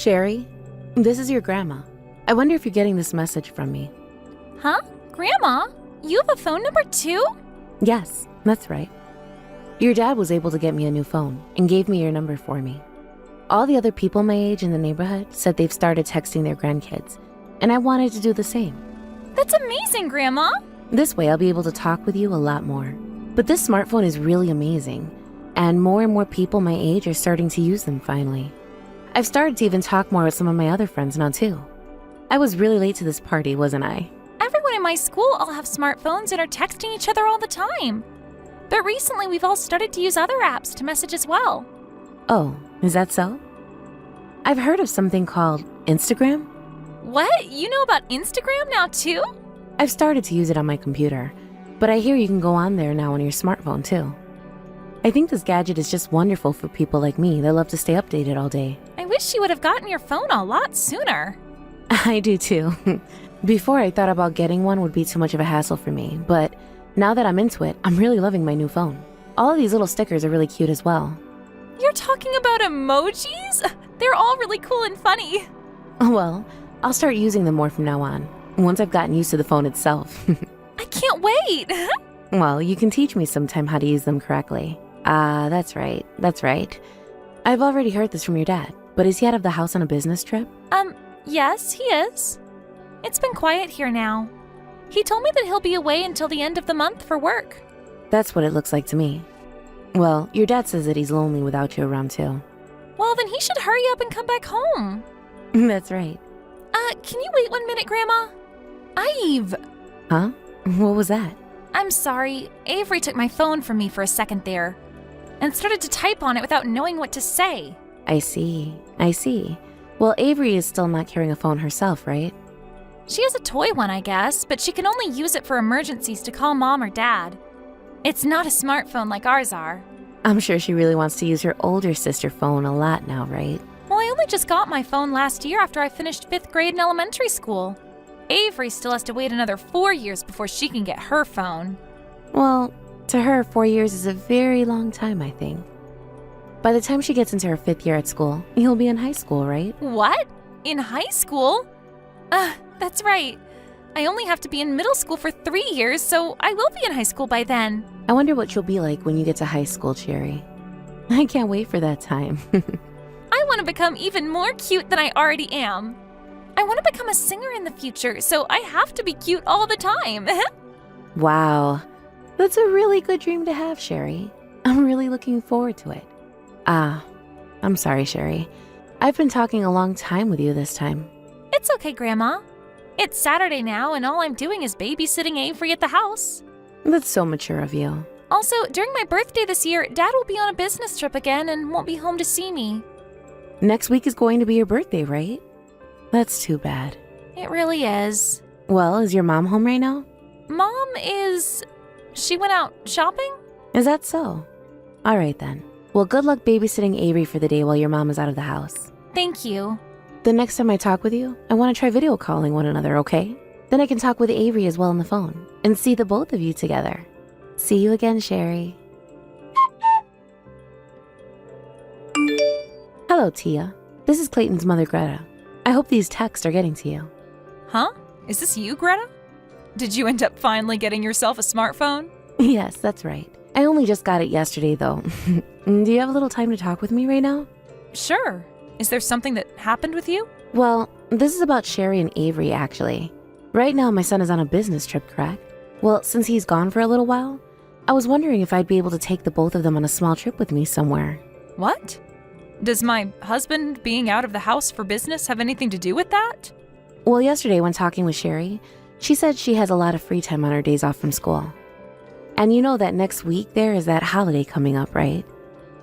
Sherry, this is your grandma. I wonder if you're getting this message from me. Huh? Grandma? You have a phone number too? Yes, that's right. Your dad was able to get me a new phone and gave me your number for me. All the other people my age in the neighborhood said they've started texting their grandkids, and I wanted to do the same. That's amazing, Grandma! This way I'll be able to talk with you a lot more. But this smartphone is really amazing, and more people my age are starting to use them finally. I've started to even talk more with some of my other friends now too. I was really late to this party, wasn't I? Everyone in my school all have smartphones and are texting each other all the time. But recently we've all started to use other apps to message as well. Oh, is that so? I've heard of something called Instagram. What? You know about Instagram now too? I've started to use it on my computer, but I hear you can go on there now on your smartphone too. I think this gadget is just wonderful for people like me that love to stay updated all day. I wish you would have gotten your phone a lot sooner. I do too. Before I thought about getting one would be too much of a hassle for me, but now that I'm into it, I'm really loving my new phone. All of these little stickers are really cute as well. You're talking about emojis? They're all really cool and funny. Well, I'll start using them more from now on, once I've gotten used to the phone itself. I can't wait! Well, you can teach me sometime how to use them correctly. That's right. I've already heard this from your dad, but is he out of the house on a business trip? Yes, he is. It's been quiet here now. He told me that he'll be away until the end of the month for work. That's what it looks like to me. Well, your dad says that he's lonely without you around too. Well, then he should hurry up and come back home. That's right. Can you wait 1 minute, Grandma? Ive! Huh? What was that? I'm sorry. Avery took my phone from me for a second there and started to type on it without knowing what to say. I see. Well, Avery is still not carrying a phone herself, right? She has a toy one, I guess, but she can only use it for emergencies to call Mom or Dad. It's not a smartphone like ours are. I'm sure she really wants to use her older sister phone a lot now, right? Well, I only just got my phone last year after I finished 5th grade in elementary school. Avery still has to wait another 4 years before she can get her phone. Well, to her, 4 years is a very long time, I think. By the time she gets into her 5th year at school, you'll be in high school, right? What? In high school? That's right. I only have to be in middle school for 3 years, so I will be in high school by then. I wonder what you'll be like when you get to high school, Cherry. I can't wait for that time. I want to become even more cute than I already am. I want to become a singer in the future, so I have to be cute all the time. Wow. That's a really good dream to have, Sherry. I'm really looking forward to it. I'm sorry, Sherry. I've been talking a long time with you this time. It's okay, Grandma. It's Saturday now, and all I'm doing is babysitting Avery at the house. That's so mature of you. Also, during my birthday this year, Dad will be on a business trip again and won't be home to see me. Next week is going to be your birthday, right? That's too bad. It really is. Well, is your mom home right now? Mom she went out shopping? Is that so? All right then. Well, good luck babysitting Avery for the day while your mom is out of the house. Thank you. The next time I talk with you, I want to try video calling one another, okay? Then I can talk with Avery as well on the phone and see the both of you together. See you again, Sherry. Hello, Tia. This is Clayton's mother, Greta. I hope these texts are getting to you. Huh? Is this you, Greta? Did you end up finally getting yourself a smartphone? Yes, that's right. I only just got it yesterday, though. Do you have a little time to talk with me right now? Sure. Is there something that happened with you? Well, this is about Sherry and Avery, actually. Right now, my son is on a business trip, correct? Well, since he's gone for a little while, I was wondering if I'd be able to take the both of them on a small trip with me somewhere. What? Does my husband being out of the house for business have anything to do with that? Well, yesterday when talking with Sherry, she said she has a lot of free time on her days off from school. And you know that next week there is that holiday coming up, right?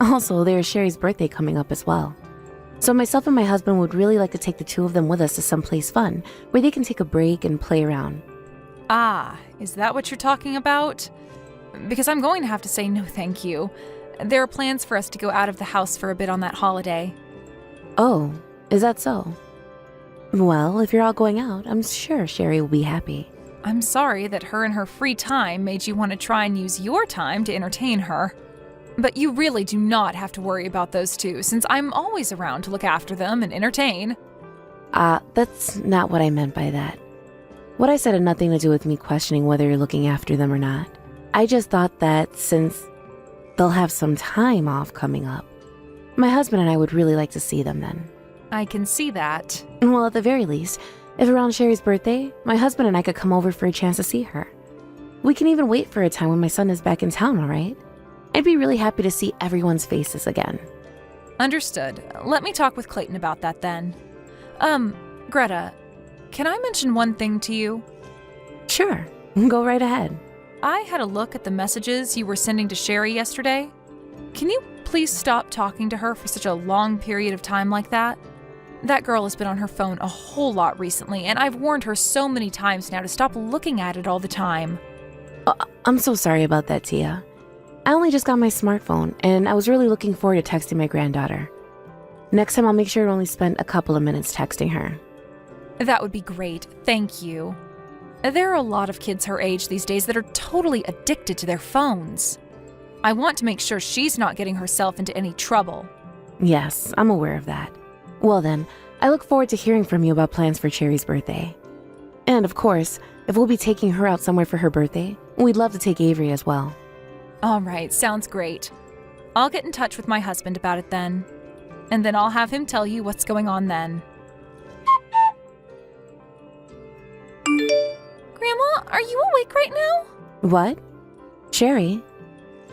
Also, there is Sherry's birthday coming up as well. So myself and my husband would really like to take the two of them with us to someplace fun, where they can take a break and play around. Ah, is that what you're talking about? Because I'm going to have to say no thank you. There are plans for us to go out of the house for a bit on that holiday. Oh, is that so? Well, if you're all going out, I'm sure Sherry will be happy. I'm sorry that her and her free time made you want to try and use your time to entertain her. But you really do not have to worry about those two, since I'm always around to look after them and entertain. That's not what I meant by that. What I said had nothing to do with me questioning whether you're looking after them or not. I just thought that since they'll have some time off coming up, my husband and I would really like to see them then. I can see that. Well, at the very least, if around Sherry's birthday, my husband and I could come over for a chance to see her. We can even wait for a time when my son is back in town, all right? I'd be really happy to see everyone's faces again. Understood. Let me talk with Clayton about that then. Greta, can I mention one thing to you? Sure, go right ahead. I had a look at the messages you were sending to Sherry yesterday. Can you please stop talking to her for such a long period of time like that? That girl has been on her phone a whole lot recently, and I've warned her so many times now to stop looking at it all the time. I'm so sorry about that, Tia. I only just got my smartphone, and I was really looking forward to texting my granddaughter. Next time I'll make sure to only spend a couple of minutes texting her. That would be great, thank you. There are a lot of kids her age these days that are totally addicted to their phones. I want to make sure she's not getting herself into any trouble. Yes, I'm aware of that. Well then, I look forward to hearing from you about plans for Cherry's birthday. And of course, if we'll be taking her out somewhere for her birthday, we'd love to take Avery as well. All right, sounds great. I'll get in touch with my husband about it then. And then I'll have him tell you what's going on then. Grandma, are you awake right now? What? Cherry?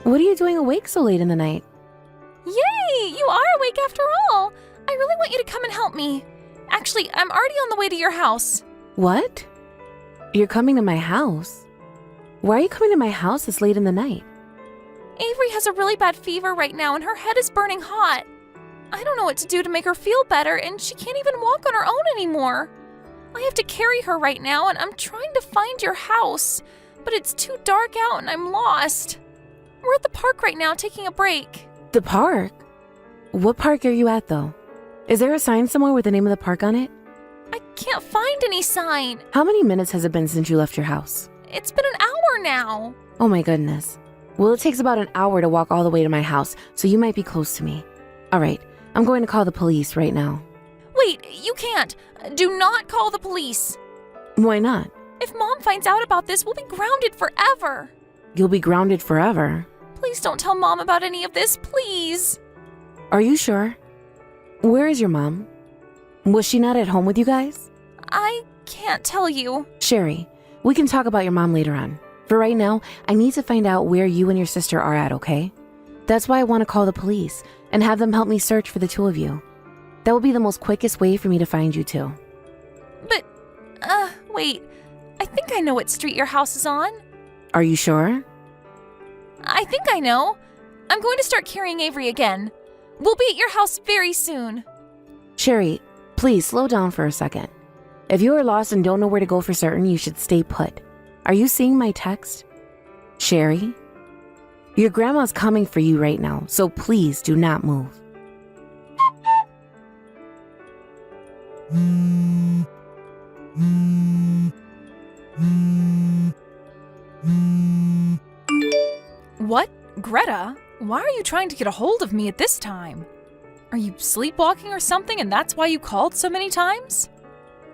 What are you doing awake so late in the night? Yay! You are awake after all! I really want you to come and help me. Actually, I'm already on the way to your house. What? You're coming to my house? Why are you coming to my house this late in the night? Avery has a really bad fever right now and her head is burning hot. I don't know what to do to make her feel better, and she can't even walk on her own anymore. I have to carry her right now, and I'm trying to find your house, but it's too dark out and I'm lost. We're at the park right now taking a break. The park? What park are you at, though? Is there a sign somewhere with the name of the park on it? I can't find any sign. How many minutes has it been since you left your house? It's been an hour now. Oh my goodness. Well, it takes about an hour to walk all the way to my house, so you might be close to me. All right, I'm going to call the police right now. Wait, you can't. Do not call the police. Why not? If Mom finds out about this, we'll be grounded forever. You'll be grounded forever. Please don't tell Mom about any of this, please. Are you sure? Where is your mom? Was she not at home with you guys? I can't tell you. Sherry, we can talk about your mom later on. For right now, I need to find out where you and your sister are at, okay? That's why I want to call the police and have them help me search for the two of you. That will be the most quickest way for me to find you two. But, wait. I think I know what street your house is on. Are you sure? I think I know. I'm going to start carrying Avery again. We'll be at your house very soon. Sherry, please slow down for a second. If you are lost and don't know where to go for certain, you should stay put. Are you seeing my text? Sherry? Your grandma's coming for you right now, so please do not move. What? Greta? Why are you trying to get a hold of me at this time? Are you sleepwalking or something and that's why you called so many times?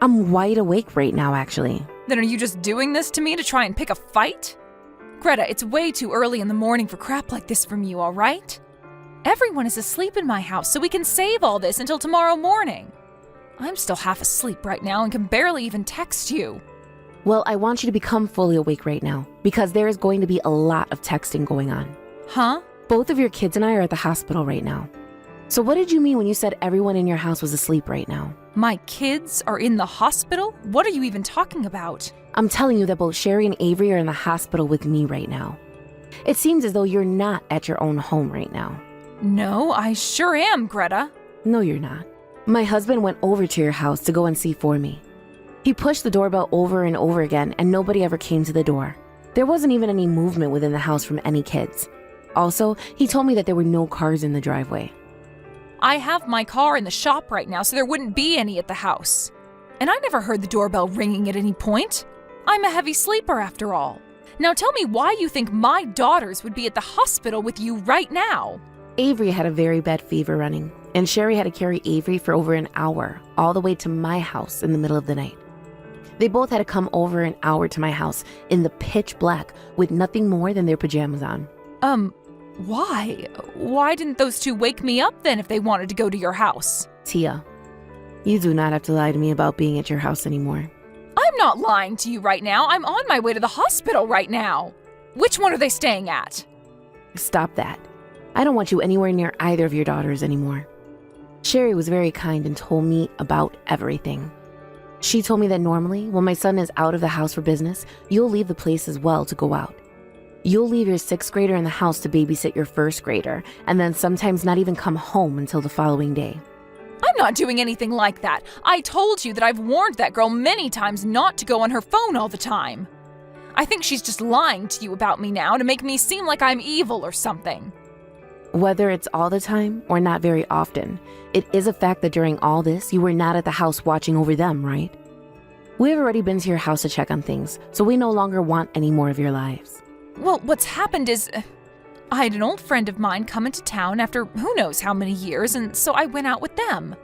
I'm wide awake right now, actually. Then are you just doing this to me to try and pick a fight? Greta, it's way too early in the morning for crap like this from you, all right? Everyone is asleep in my house, so we can save all this until tomorrow morning. I'm still half asleep right now and can barely even text you. Well, I want you to become fully awake right now, because there is going to be a lot of texting going on. Huh? Both of your kids and I are at the hospital right now. So what did you mean when you said everyone in your house was asleep right now? My kids are in the hospital? What are you even talking about? I'm telling you that both Sherry and Avery are in the hospital with me right now. It seems as though you're not at your own home right now. No, I sure am, Greta. No, you're not. My husband went over to your house to go and see for me. He pushed the doorbell over and over again, and nobody ever came to the door. There wasn't even any movement within the house from any kids. Also, he told me that there were no cars in the driveway. I have my car in the shop right now, so there wouldn't be any at the house. And I never heard the doorbell ringing at any point. I'm a heavy sleeper after all. Now tell me why you think my daughters would be at the hospital with you right now. Avery had a very bad fever running, and Sherry had to carry Avery for over an hour, all the way to my house in the middle of the night. They both had to come over an hour to my house in the pitch black with nothing more than their pajamas on. Why? Why didn't those two wake me up then if they wanted to go to your house? Tia, you do not have to lie to me about being at your house anymore. I'm not lying to you right now. I'm on my way to the hospital right now. Which one are they staying at? Stop that. I don't want you anywhere near either of your daughters anymore. Sherry was very kind and told me about everything. She told me that normally, when my son is out of the house for business, you'll leave the place as well to go out. You'll leave your 6th grader in the house to babysit your 1st grader, and then sometimes not even come home until the following day. I'm not doing anything like that. I told you that I've warned that girl many times not to go on her phone all the time. I think she's just lying to you about me now to make me seem like I'm evil or something. Whether it's all the time or not very often, it is a fact that during all this, you were not at the house watching over them, right? We've already been to your house to check on things, so we no longer want any more of your lives. Well, what's happened is I had an old friend of mine come into town after who knows how many years, and so I went out with them.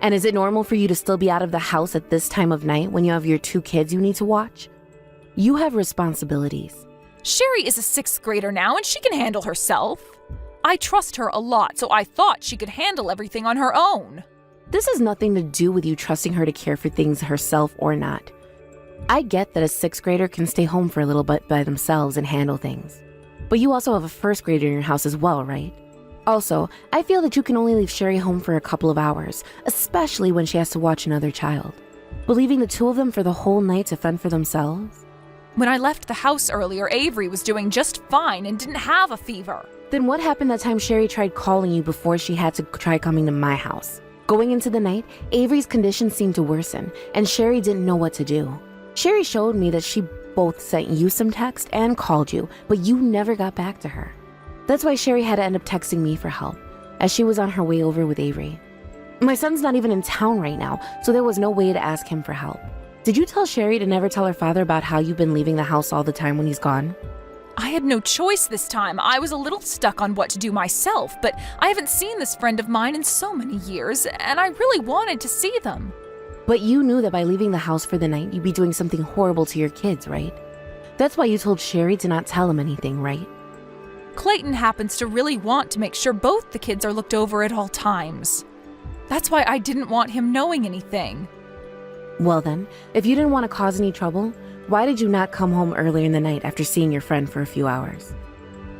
And is it normal for you to still be out of the house at this time of night when you have your 2 kids you need to watch? You have responsibilities. Sherry is a 6th grader now, and she can handle herself. I trust her a lot, so I thought she could handle everything on her own. This has nothing to do with you trusting her to care for things herself or not. I get that a 6th grader can stay home for a little bit by themselves and handle things. But you also have a 1st grader in your house as well, right? Also, I feel that you can only leave Sherry home for a couple of hours, especially when she has to watch another child. But leaving the 2 of them for the whole night to fend for themselves? When I left the house earlier, Avery was doing just fine and didn't have a fever. Then what happened that time Sherry tried calling you before she had to try coming to my house? Going into the night, Avery's condition seemed to worsen, and Sherry didn't know what to do. Sherry showed me that she both sent you some text and called you, but you never got back to her. That's why Sherry had to end up texting me for help, as she was on her way over with Avery. My son's not even in town right now, so there was no way to ask him for help. Did you tell Sherry to never tell her father about how you've been leaving the house all the time when he's gone? I had no choice this time. I was a little stuck on what to do myself, but I haven't seen this friend of mine in so many years, and I really wanted to see them. But you knew that by leaving the house for the night, you'd be doing something horrible to your kids, right? That's why you told Sherry to not tell him anything, right? Clayton happens to really want to make sure both the kids are looked over at all times. That's why I didn't want him knowing anything. Well then, if you didn't want to cause any trouble, why did you not come home earlier in the night after seeing your friend for a few hours?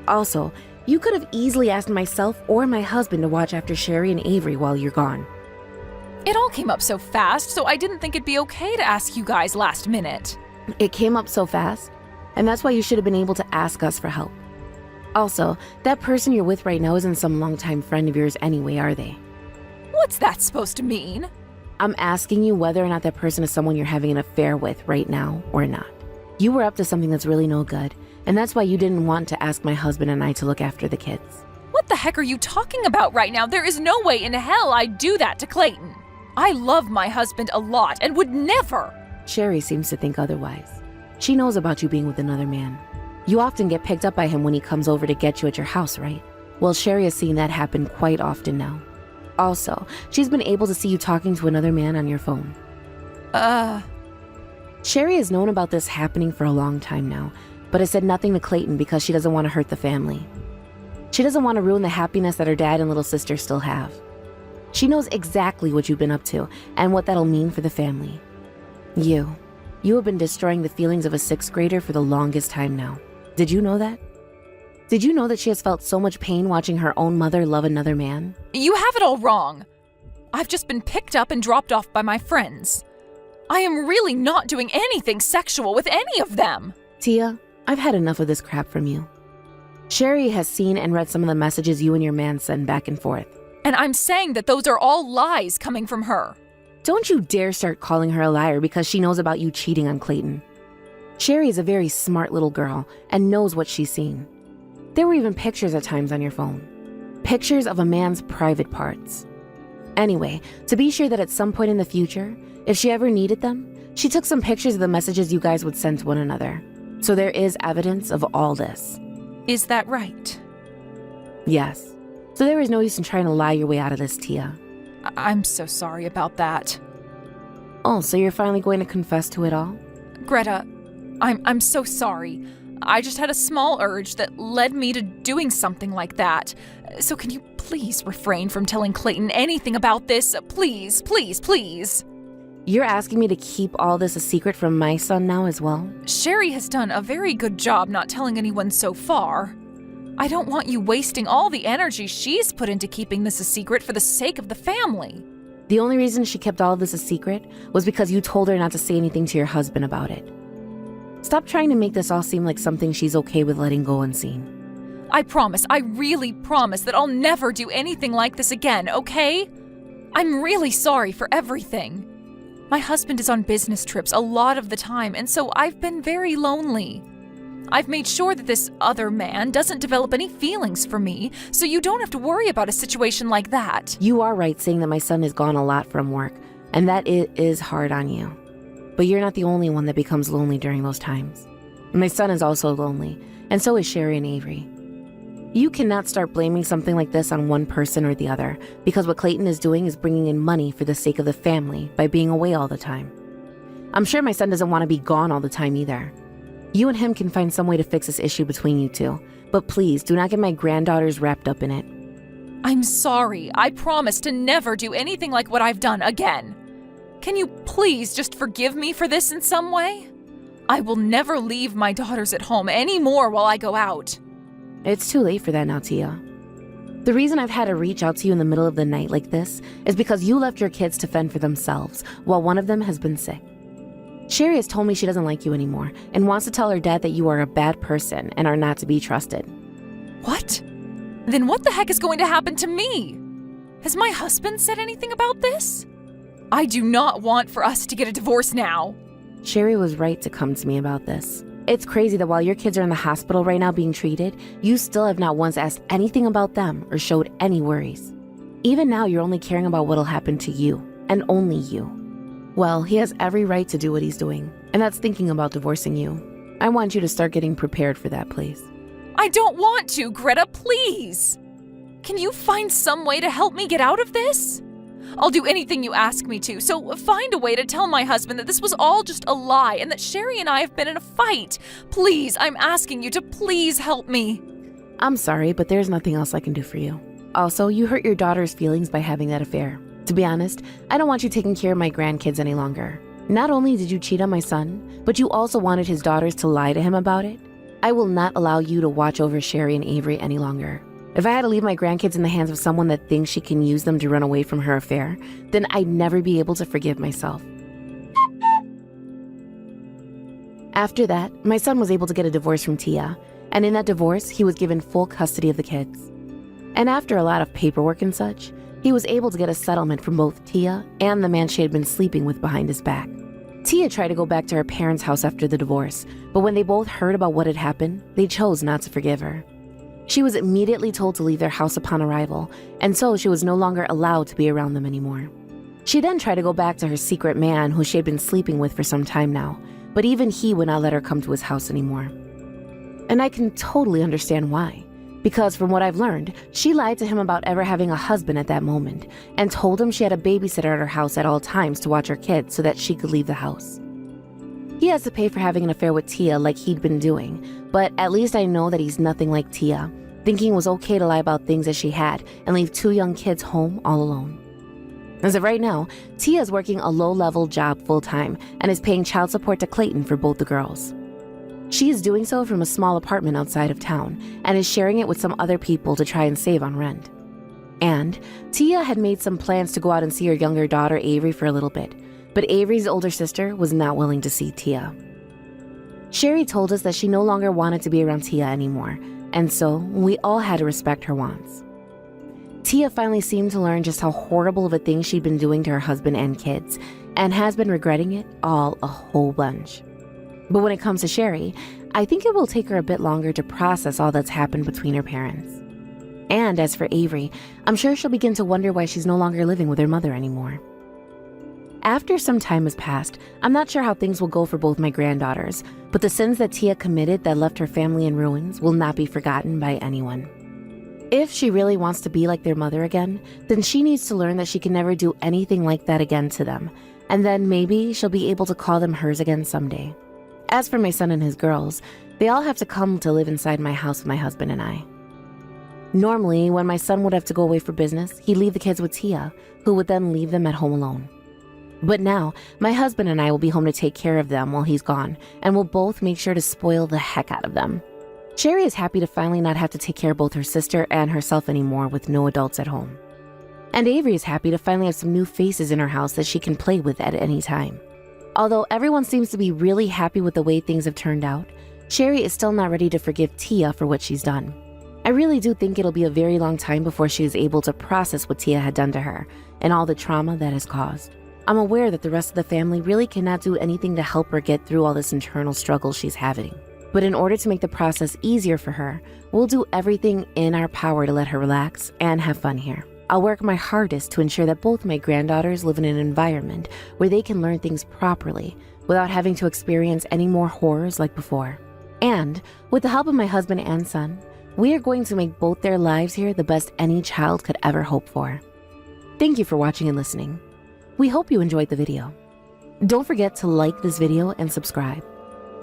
Also, you could have easily asked myself or my husband to watch after Sherry and Avery while you're gone. It all came up so fast, so I didn't think it'd be okay to ask you guys last minute. It came up so fast, and that's why you should have been able to ask us for help. Also, that person you're with right now isn't some longtime friend of yours anyway, are they? What's that supposed to mean? I'm asking you whether or not that person is someone you're having an affair with right now or not. You were up to something that's really no good, and that's why you didn't want to ask my husband and I to look after the kids. What the heck are you talking about right now? There is no way in hell I'd do that to Clayton. I love my husband a lot and would never. Sherry seems to think otherwise. She knows about you being with another man. You often get picked up by him when he comes over to get you at your house, right? Well, Sherry has seen that happen quite often now. Also, she's been able to see you talking to another man on your phone. Sherry has known about this happening for a long time now, but has said nothing to Clayton because she doesn't want to hurt the family. She doesn't want to ruin the happiness that her dad and little sister still have. She knows exactly what you've been up to and what that'll mean for the family. You have been destroying the feelings of a 6th grader for the longest time now. Did you know that? Did you know that she has felt so much pain watching her own mother love another man? You have it all wrong. I've just been picked up and dropped off by my friends. I am really not doing anything sexual with any of them. Tia, I've had enough of this crap from you. Sherry has seen and read some of the messages you and your man send back and forth. And I'm saying that those are all lies coming from her. Don't you dare start calling her a liar because she knows about you cheating on Clayton. Sherry is a very smart little girl and knows what she's seen. There were even pictures at times on your phone. Pictures of a man's private parts. Anyway, to be sure that at some point in the future, if she ever needed them, she took some pictures of the messages you guys would send to one another. So there is evidence of all this. Is that right? Yes. So there is no use in trying to lie your way out of this, Tia. I'm so sorry about that. Oh, so you're finally going to confess to it all? Greta, I'm so sorry. I just had a small urge that led me to doing something like that. So can you please refrain from telling Clayton anything about this? Please, please, please. You're asking me to keep all this a secret from my son now as well? Sherry has done a very good job not telling anyone so far. I don't want you wasting all the energy she's put into keeping this a secret for the sake of the family. The only reason she kept all of this a secret was because you told her not to say anything to your husband about it. Stop trying to make this all seem like something she's okay with letting go unseen. I promise, I really promise that I'll never do anything like this again, okay? I'm really sorry for everything. My husband is on business trips a lot of the time, and so I've been very lonely. I've made sure that this other man doesn't develop any feelings for me, so you don't have to worry about a situation like that. You are right saying that my son is gone a lot from work, and that it is hard on you. But you're not the only one that becomes lonely during those times. My son is also lonely, and so is Sherry and Avery. You cannot start blaming something like this on one person or the other, because what Clayton is doing is bringing in money for the sake of the family by being away all the time. I'm sure my son doesn't want to be gone all the time either. You and him can find some way to fix this issue between you two, but please do not get my granddaughters wrapped up in it. I'm sorry. I promise to never do anything like what I've done again. Can you please just forgive me for this in some way? I will never leave my daughters at home anymore while I go out. It's too late for that now, Tia. The reason I've had to reach out to you in the middle of the night like this is because you left your kids to fend for themselves while one of them has been sick. Sherry has told me she doesn't like you anymore and wants to tell her dad that you are a bad person and are not to be trusted. What? Then what the heck is going to happen to me? Has my husband said anything about this? I do not want for us to get a divorce now. Sherry was right to come to me about this. It's crazy that while your kids are in the hospital right now being treated, you still have not once asked anything about them or showed any worries. Even now, you're only caring about what'll happen to you, and only you. Well, he has every right to do what he's doing, and that's thinking about divorcing you. I want you to start getting prepared for that, please. I don't want to, Greta, please. Can you find some way to help me get out of this? I'll do anything you ask me to, so find a way to tell my husband that this was all just a lie and that Sherry and I have been in a fight. Please, I'm asking you to please help me. I'm sorry, but there's nothing else I can do for you. Also, you hurt your daughter's feelings by having that affair. To be honest, I don't want you taking care of my grandkids any longer. Not only did you cheat on my son, but you also wanted his daughters to lie to him about it. I will not allow you to watch over Sherry and Avery any longer. If I had to leave my grandkids in the hands of someone that thinks she can use them to run away from her affair, then I'd never be able to forgive myself. After that, my son was able to get a divorce from Tia, and in that divorce, he was given full custody of the kids. And after a lot of paperwork and such, he was able to get a settlement from both Tia and the man she had been sleeping with behind his back. Tia tried to go back to her parents' house after the divorce, but when they both heard about what had happened, they chose not to forgive her. She was immediately told to leave their house upon arrival, and so she was no longer allowed to be around them anymore. She then tried to go back to her secret man who she had been sleeping with for some time now, but even he would not let her come to his house anymore. And I can totally understand why, because from what I've learned, she lied to him about ever having a husband at that moment, and told him she had a babysitter at her house at all times to watch her kids so that she could leave the house. He has to pay for having an affair with Tia like he'd been doing, but at least I know that he's nothing like Tia, thinking it was okay to lie about things that she had and leave two young kids home all alone. As of right now, Tia is working a low-level job full-time and is paying child support to Clayton for both the girls. She is doing so from a small apartment outside of town and is sharing it with some other people to try and save on rent. And Tia had made some plans to go out and see her younger daughter Avery for a little bit, but Avery's older sister was not willing to see Tia. Sherry told us that she no longer wanted to be around Tia anymore, and so we all had to respect her wants. Tia finally seemed to learn just how horrible of a thing she'd been doing to her husband and kids, and has been regretting it all a whole bunch. But when it comes to Sherry, I think it will take her a bit longer to process all that's happened between her parents. And as for Avery, I'm sure she'll begin to wonder why she's no longer living with her mother anymore. After some time has passed, I'm not sure how things will go for both my granddaughters, but the sins that Tia committed that left her family in ruins will not be forgotten by anyone. If she really wants to be like their mother again, then she needs to learn that she can never do anything like that again to them, and then maybe she'll be able to call them hers again someday. As for my son and his girls, they all have to come to live inside my house with my husband and I. Normally, when my son would have to go away for business, he'd leave the kids with Tia, who would then leave them at home alone. But now, my husband and I will be home to take care of them while he's gone, and we'll both make sure to spoil the heck out of them. Sherry is happy to finally not have to take care of both her sister and herself anymore with no adults at home. And Avery is happy to finally have some new faces in her house that she can play with at any time. Although everyone seems to be really happy with the way things have turned out, Sherry is still not ready to forgive Tia for what she's done. I really do think it'll be a very long time before she is able to process what Tia had done to her and all the trauma that has caused. I'm aware that the rest of the family really cannot do anything to help her get through all this internal struggle she's having. But in order to make the process easier for her, we'll do everything in our power to let her relax and have fun here. I'll work my hardest to ensure that both my granddaughters live in an environment where they can learn things properly without having to experience any more horrors like before. And with the help of my husband and son, we are going to make both their lives here the best any child could ever hope for. Thank you for watching and listening. We hope you enjoyed the video. Don't forget to like this video and subscribe.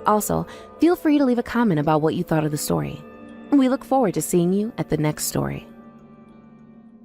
Also, feel free to leave a comment about what you thought of the story. We look forward to seeing you at the next story.